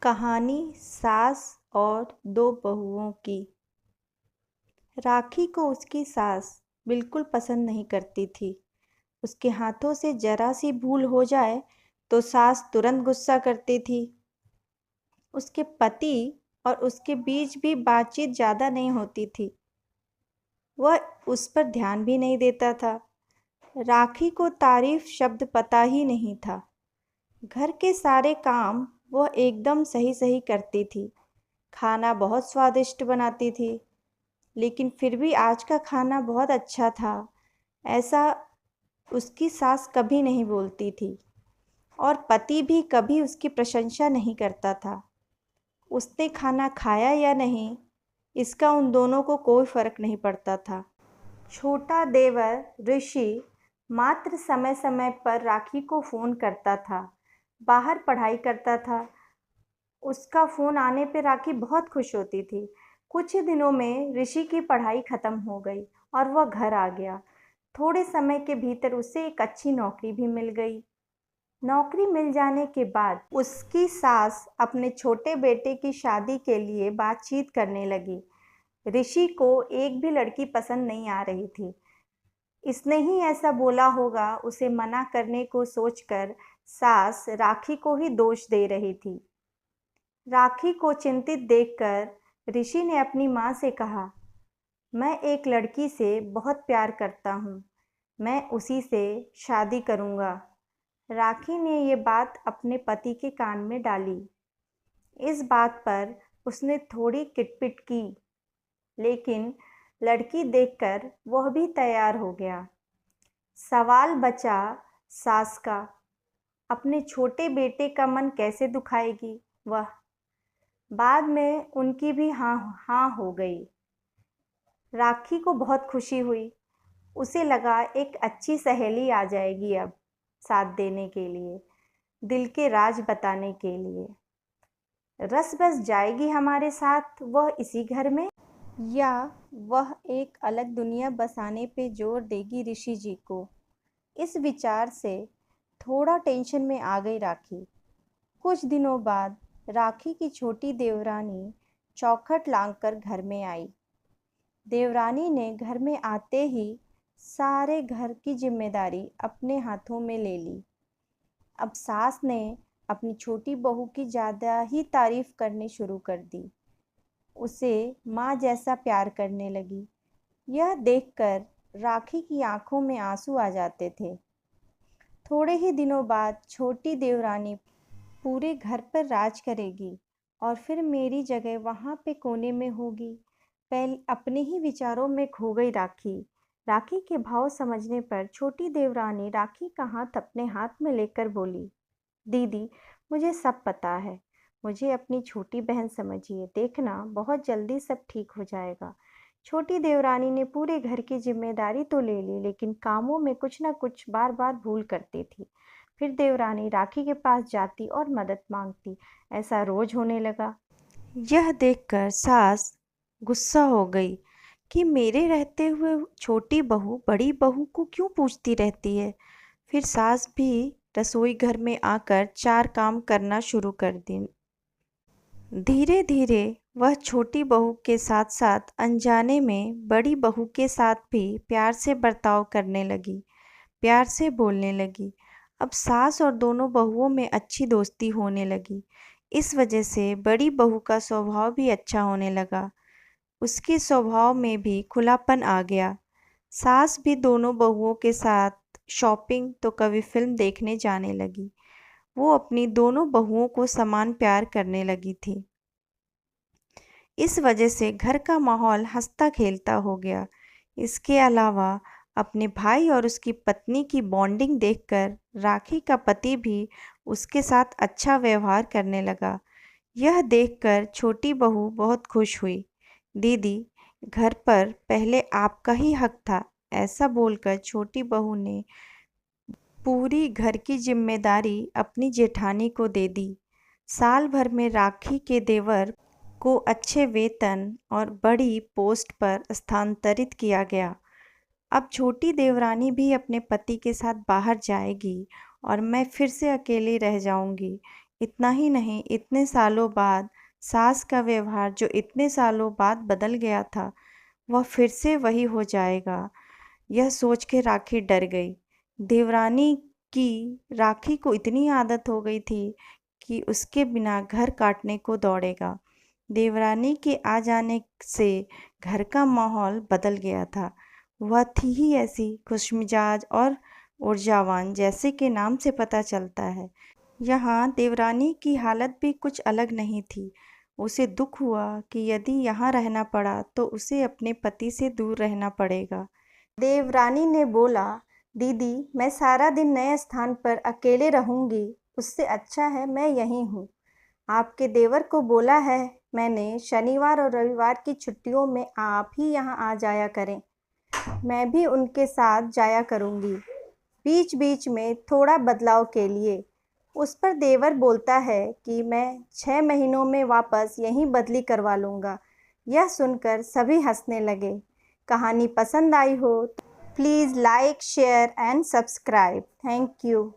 कहानी सास और दो बहुओं की। राखी को उसकी सास बिल्कुल पसंद नहीं करती थी। उसके हाथों से जरा सी भूल हो जाए तो सास तुरंत गुस्सा करती थी। उसके पति और उसके बीच भी बातचीत ज़्यादा नहीं होती थी। वह उस पर ध्यान भी नहीं देता था। राखी को तारीफ शब्द पता ही नहीं था। घर के सारे काम वह एकदम सही सही करती थी। खाना बहुत स्वादिष्ट बनाती थी, लेकिन फिर भी आज का खाना बहुत अच्छा था, ऐसा उसकी सास कभी नहीं बोलती थी। और पति भी कभी उसकी प्रशंसा नहीं करता था। उसने खाना खाया या नहीं, इसका उन दोनों को कोई फर्क नहीं पड़ता था। छोटा देवर ऋषि मात्र समय समय पर राखी को फ़ोन करता था। बाहर पढ़ाई करता था। उसका फ़ोन आने पर राखी बहुत खुश होती थी। कुछ ही दिनों में ऋषि की पढ़ाई ख़त्म हो गई और वह घर आ गया। थोड़े समय के भीतर उसे एक अच्छी नौकरी भी मिल गई। नौकरी मिल जाने के बाद उसकी सास अपने छोटे बेटे की शादी के लिए बातचीत करने लगी। ऋषि को एक भी लड़की पसंद नहीं आ रही थी। इसने ही ऐसा बोला होगा, उसे मना करने को सोचकर सास राखी को ही दोष दे रही थी। राखी को चिंतित देखकर ऋषि ने अपनी माँ से कहा, मैं एक लड़की से बहुत प्यार करता हूँ। मैं उसी से शादी करूँगा। राखी ने ये बात अपने पति के कान में डाली। इस बात पर उसने थोड़ी किटपिट की, लेकिन लड़की देखकर वह भी तैयार हो गया। सवाल बचा सास का, अपने छोटे बेटे का मन कैसे दुखाएगी वह। बाद में उनकी भी हाँ हाँ हो गई। राखी को बहुत खुशी हुई। उसे लगा एक अच्छी सहेली आ जाएगी अब साथ देने के लिए, दिल के राज बताने के लिए। रस बस जाएगी हमारे साथ वह इसी घर में, या वह एक अलग दुनिया बसाने पे जोर देगी ऋषि जी को। इस विचार से थोड़ा टेंशन में आ गई राखी। कुछ दिनों बाद राखी की छोटी देवरानी चौखट लांघकर घर में आई। देवरानी ने घर में आते ही सारे घर की जिम्मेदारी अपने हाथों में ले ली। अब सास ने अपनी छोटी बहू की ज़्यादा ही तारीफ करनी शुरू कर दी। उसे माँ जैसा प्यार करने लगी। यह देखकर राखी की आंखों में आंसू आ जाते थे। थोड़े ही दिनों बाद छोटी देवरानी पूरे घर पर राज करेगी और फिर मेरी जगह वहाँ पे कोने में होगी। पहले अपने ही विचारों में खो गई राखी। राखी के भाव समझने पर छोटी देवरानी राखी का हाथ अपने हाथ में लेकर बोली, दीदी, मुझे सब पता है। मुझे अपनी छोटी बहन समझिए। देखना, बहुत जल्दी सब ठीक हो जाएगा। छोटी देवरानी ने पूरे घर की जिम्मेदारी तो ले ली, लेकिन कामों में कुछ न कुछ बार बार भूल करती थी। फिर देवरानी राखी के पास जाती और मदद मांगती। ऐसा रोज होने लगा। यह देखकर सास गुस्सा हो गई कि मेरे रहते हुए छोटी बहू बड़ी बहू को क्यों पूछती रहती है। फिर सास भी रसोई घर में आकर चार काम करना शुरू कर दी। धीरे धीरे वह छोटी बहू के साथ साथ अनजाने में बड़ी बहू के साथ भी प्यार से बर्ताव करने लगी, प्यार से बोलने लगी। अब सास और दोनों बहुओं में अच्छी दोस्ती होने लगी। इस वजह से बड़ी बहू का स्वभाव भी अच्छा होने लगा। उसके स्वभाव में भी खुलापन आ गया। सास भी दोनों बहुओं के साथ शॉपिंग तो कभी फिल्म देखने जाने लगी। वो अपनी दोनों बहुओं को समान प्यार करने लगी थी। इस वजह से घर का माहौल हंसता खेलता हो गया। इसके अलावा अपने भाई और उसकी पत्नी की बॉन्डिंग देखकर राखी का पति भी उसके साथ अच्छा व्यवहार करने लगा। यह देखकर छोटी बहू बहुत खुश हुई। दीदी, घर पर पहले आपका ही हक था। ऐसा बोलकर छोटी बहू ने पूरी घर की जिम्मेदारी अपनी जेठानी को दे दी। साल भर में राखी के देवर को अच्छे वेतन और बड़ी पोस्ट पर स्थानांतरित किया गया। अब छोटी देवरानी भी अपने पति के साथ बाहर जाएगी और मैं फिर से अकेली रह जाऊंगी। इतना ही नहीं, इतने सालों बाद सास का व्यवहार जो इतने सालों बाद बदल गया था, वह फिर से वही हो जाएगा। यह सोच के राखी डर गई। देवरानी की राखी को इतनी आदत हो गई थी कि उसके बिना घर काटने को दौड़ेगा। देवरानी के आ जाने से घर का माहौल बदल गया था। वह थी ही ऐसी खुशमिजाज और ऊर्जावान, जैसे कि नाम से पता चलता है। यहाँ देवरानी की हालत भी कुछ अलग नहीं थी। उसे दुख हुआ कि यदि यहाँ रहना पड़ा तो उसे अपने पति से दूर रहना पड़ेगा। देवरानी ने बोला, दीदी, मैं सारा दिन नए स्थान पर अकेले रहूंगी, उससे अच्छा है मैं यहीं हूँ। आपके देवर को बोला है मैंने, शनिवार और रविवार की छुट्टियों में आप ही यहाँ आ जाया करें। मैं भी उनके साथ जाया करूँगी, बीच बीच में थोड़ा बदलाव के लिए। उस पर देवर बोलता है कि मैं 6 महीनों में वापस यहीं बदली करवा लूँगा। यह सुनकर सभी हंसने लगे। कहानी पसंद आई हो please like, share and subscribe. Thank you.